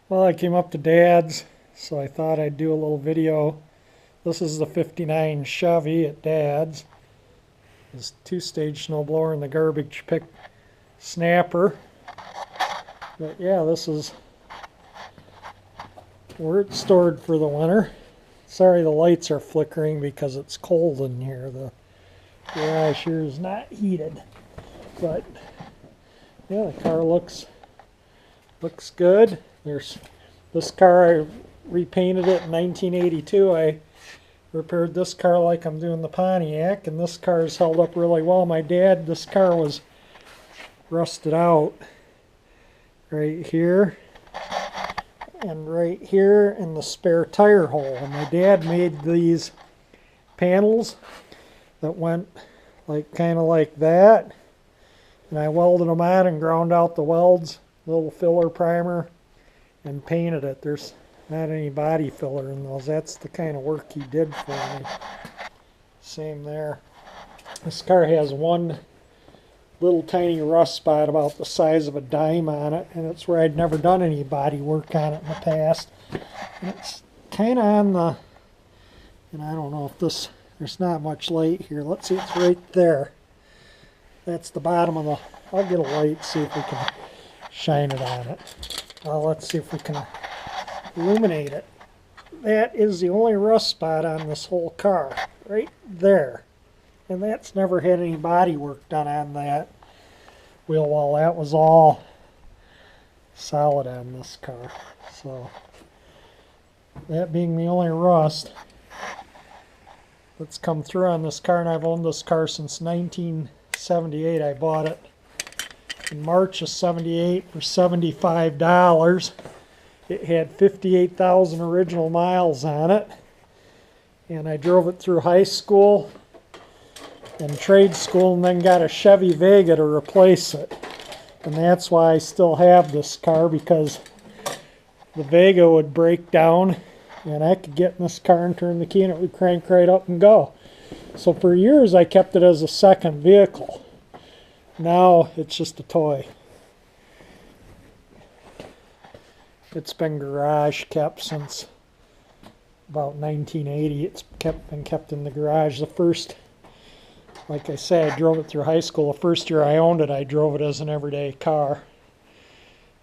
Well, I came up to Dad's, so I thought I'd do a little video. This is the '59 Chevy at Dad's. This two-stage snowblower and the garbage pick snapper. But yeah, this is where it's stored for the winter. Sorry the lights are flickering because it's cold in here. The garage here is not heated. But yeah, the car looks good. There's this car, I repainted it in 1982. I repaired this car like I'm doing the Pontiac, and this car's held up really well. My dad, this car was rusted out right here and right here in the spare tire hole. And my dad made these panels that went like kind of like that, and I welded them on and ground out the welds, little filler primer, and painted it. There's not any body filler in those. That's the kind of work he did for me. Same there. This car has one little tiny rust spot about the size of a dime on it, and it's where I'd never done any body work on it in the past. And it's kind of on the, and I don't know if this, there's not much light here. Let's see, it's right there. That's the bottom of the, I'll get a light, see if we can shine it on it. Well, let's see if we can illuminate it. That is the only rust spot on this whole car, right there. And that's never had any body work done on that wheel wall. That was all solid on this car. So, that being the only rust that's come through on this car, and I've owned this car since 1978. I bought it in March of '78 for $75. It had 58,000 original miles on it, and I drove it through high school and trade school, and then got a Chevy Vega to replace it. And that's why I still have this car, because the Vega would break down and I could get in this car and turn the key and it would crank right up and go. So for years I kept it as a second vehicle. Now it's just a toy. It's been garage kept since about 1980. It's been kept in the garage. The first, like I said, I drove it through high school. The first year I owned it, I drove it as an everyday car.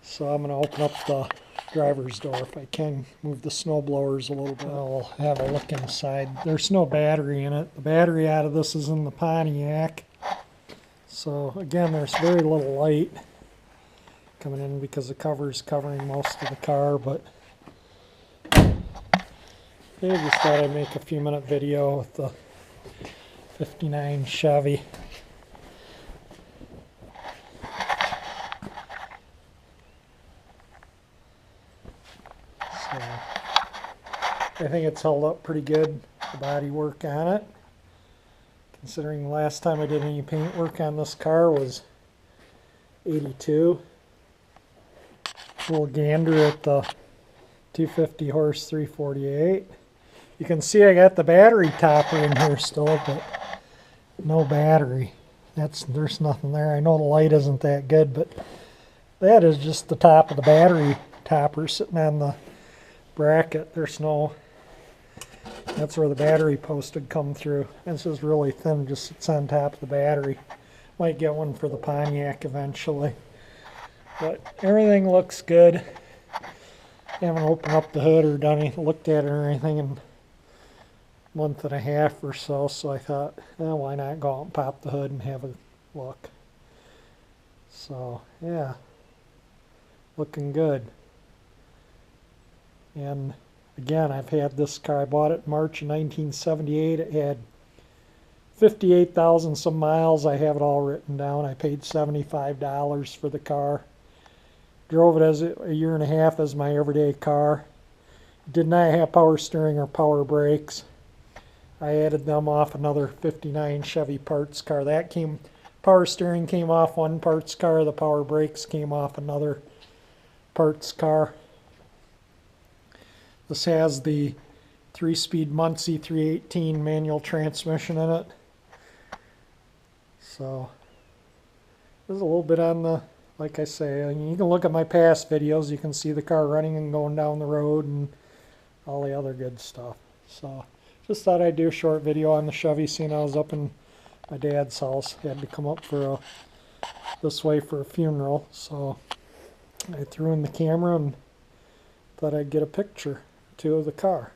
So I'm going to open up the driver's door if I can. Move the snow blowers a little bit. I'll have a look inside. There's no battery in it. The battery out of this is in the Pontiac. So again, there's very little light coming in because the cover is covering most of the car, but I just thought I'd make a few minute video with the '59 Chevy. So I think it's held up pretty good, the body work on it, considering the last time I did any paint work on this car was '82. Little gander at the 250 horse 348. You can see I got the battery topper in here still, but no battery. There's nothing there. I know the light isn't that good, but that is just the top of the battery topper sitting on the bracket. There's no, that's where the battery post would come through. This is really thin, just sits on top of the battery. Might get one for the Pontiac eventually. But everything looks good. Haven't opened up the hood or done anything, looked at it or anything in a month and a half or so, so I thought, well, why not go out and pop the hood and have a look. So, yeah, looking good. And again, I've had this car, I bought it in March of 1978. It had 58,000 some miles. I have it all written down. I paid $75 for the car. Drove it as a year and a half as my everyday car. Did not have power steering or power brakes. I added them off another '59 Chevy parts car. That came, power steering came off one parts car. The power brakes came off another parts car. This has the 3-speed Muncie 318 manual transmission in it. So there's a little bit on the like I say, and you can look at my past videos, you can see the car running and going down the road and all the other good stuff. So just thought I'd do a short video on the Chevy, seeing I was up in my dad's house. Had to come up for this way for a funeral, so I threw in the camera and thought I'd get a picture too of the car.